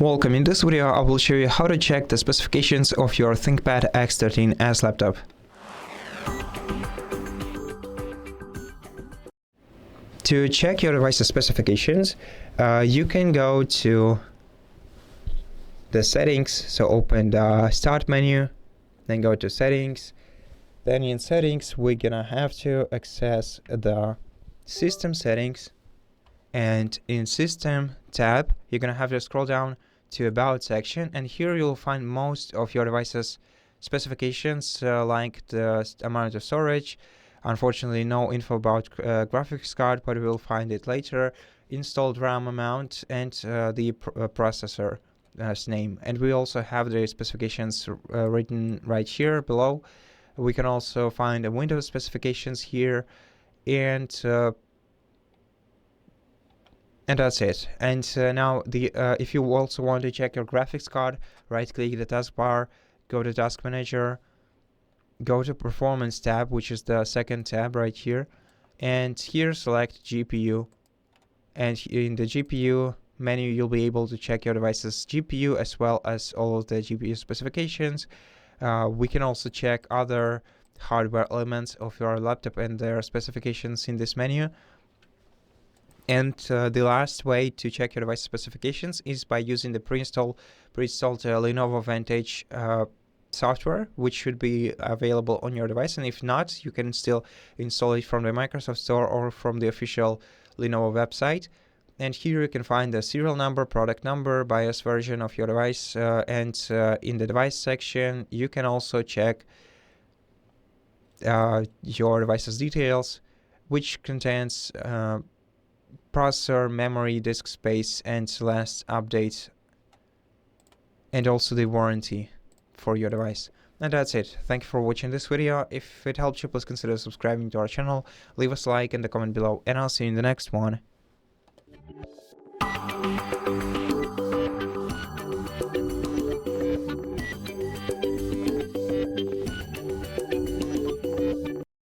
Welcome. In this video, I will show you how to check the specifications of your ThinkPad X13s laptop. To check your device's specifications, you can go to the settings. So open the start menu, then go to settings. Then in settings, we're gonna have to access the system settings. And in system tab, you're gonna have to scroll down to about section, and here you'll find most of your device's specifications, like the amount of storage. Unfortunately, no info about graphics card, but we'll find it later. Installed RAM amount and the processor's name. And we also have the specifications written right here below. We can also find the Windows specifications here, and that's it. And now if you also want to check your graphics card, right click the taskbar, go to Task Manager, go to Performance tab, which is the second tab right here, and here select GPU. And in the GPU menu, you'll be able to check your device's GPU as well as all of the GPU specifications. We can also check other hardware elements of your laptop and their specifications in this menu. And the last way to check your device specifications is by using the pre-installed Lenovo Vantage software, which should be available on your device. And if not, you can still install it from the Microsoft Store or from the official Lenovo website. And here you can find the serial number, product number, BIOS version of your device, and in the device section, you can also check your device's details, which contains processor, memory, disk space, and last update, and also the warranty for your device. And that's it. Thank you for watching this video. If it helped you, please consider subscribing to our channel, leave us a like and a comment below, and I'll see you in the next one.